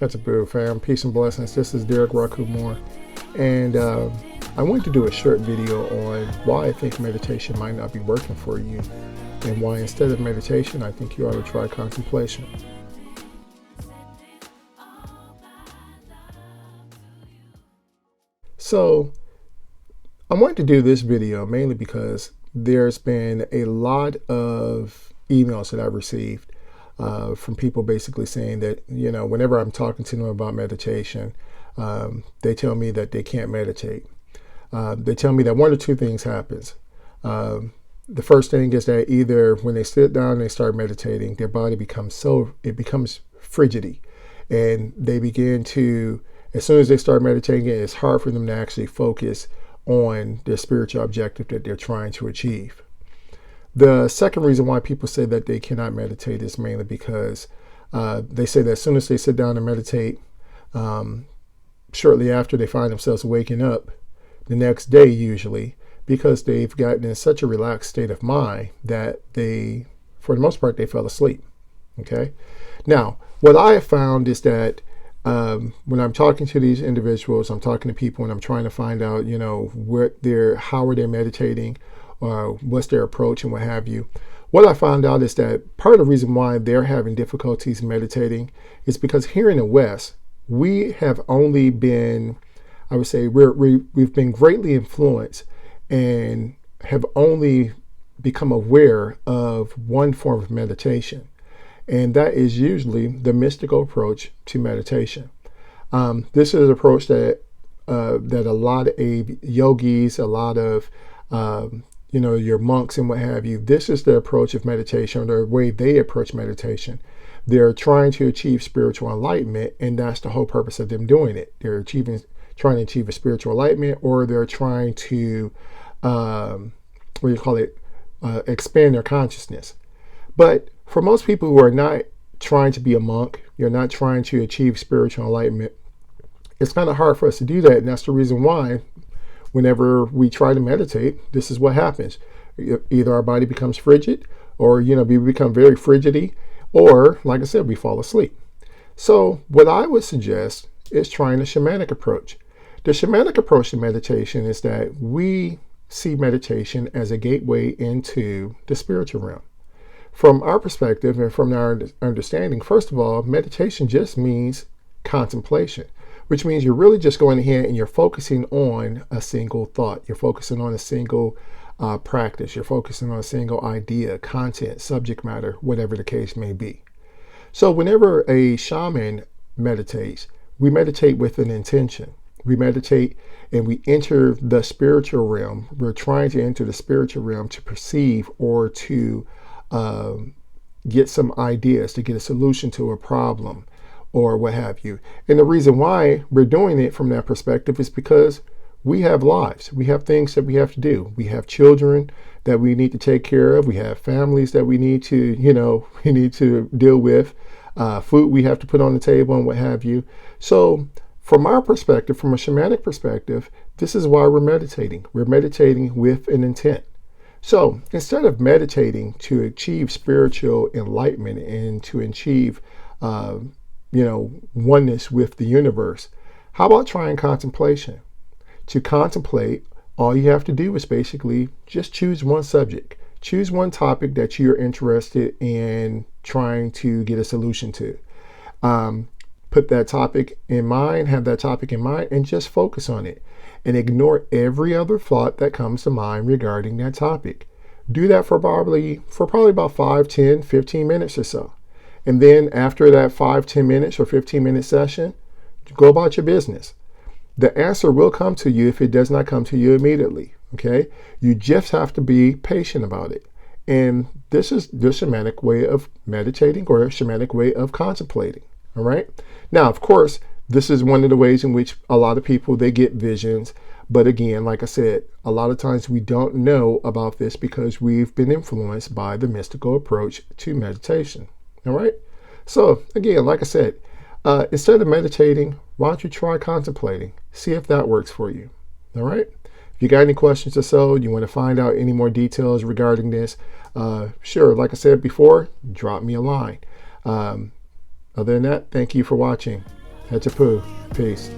That's a boo, fam. Peace and blessings. This is Derric More, and I wanted to do a short video on why I think meditation might not be working for you, and why instead of meditation, I think you ought to try contemplation. So I wanted to do this video mainly because there's been a lot of emails that I've received from people basically saying that, whenever I'm talking to them about meditation, they tell me that they can't meditate. They tell me that one or two things happens. The first thing is that either when they sit down and they start meditating, their body becomes frigidity, and they begin to, as soon as they start meditating, it's hard for them to actually focus on their spiritual objective that they're trying to achieve. The second reason why people say that they cannot meditate is mainly because they say that as soon as they sit down and meditate, shortly after they find themselves waking up the next day, usually, because they've gotten in such a relaxed state of mind that they, for the most part, they fell asleep. Okay. Now, what I have found is that when I'm talking to these individuals, I'm talking to people and I'm trying to find out, how are they meditating, or what's their approach and what have you. What I found out is that part of the reason why they're having difficulties meditating is because here in the West, we have only been, I would say, we've been greatly influenced and have only become aware of one form of meditation. And that is usually the mystical approach to meditation. This is an approach that a lot of yogis, a lot of your monks and what have you, this is the approach of meditation, or the way they approach meditation. They're trying to achieve spiritual enlightenment, and that's the whole purpose of them doing it. They're trying to achieve a spiritual enlightenment, or they're trying to, expand their consciousness. But for most people who are not trying to be a monk, you're not trying to achieve spiritual enlightenment, it's kind of hard for us to do that. And that's the reason why whenever we try to meditate, this is what happens. Either our body becomes frigid, or, we become very frigidy, or, like I said, we fall asleep. So what I would suggest is trying the shamanic approach. The shamanic approach to meditation is that we see meditation as a gateway into the spiritual realm. From our perspective and from our understanding, first of all, meditation just means contemplation, which means you're really just going ahead and you're focusing on a single thought. You're focusing on a single practice. You're focusing on a single idea, content, subject matter, whatever the case may be. So whenever a shaman meditates, we meditate with an intention. We meditate and we enter the spiritual realm. We're trying to enter the spiritual realm to perceive or to get some ideas, to get a solution to a problem, or what have you. And the reason why we're doing it from that perspective is because we have lives. We have things that we have to do. We have children that we need to take care of. We have families that we need to, we need to deal with. Food we have to put on the table and what have you. So from our perspective, from a shamanic perspective, this is why we're meditating. We're meditating with an intent. So instead of meditating to achieve spiritual enlightenment and to achieve, oneness with the universe, how about trying contemplation? To contemplate, all you have to do is basically just choose one subject. Choose one topic that you're interested in trying to get a solution to. Put that topic in mind, have that topic in mind, and just focus on it. And ignore every other thought that comes to mind regarding that topic. Do that for probably about 5, 10, 15 minutes or so. And then after that 5, 10 minutes or 15-minute session, go about your business. The answer will come to you if it does not come to you immediately. Okay? You just have to be patient about it. And this is the shamanic way of meditating, or a shamanic way of contemplating. All right? Now, of course, this is one of the ways in which a lot of people, they get visions. But again, like I said, a lot of times we don't know about this because we've been influenced by the mystical approach to meditation. All right. So again, like I said, instead of meditating, why don't you try contemplating? See if that works for you. All right. If you got any questions or so, you want to find out any more details regarding this, sure, like I said before, drop me a line. Other than that, thank you for watching. Hatchapu. Peace.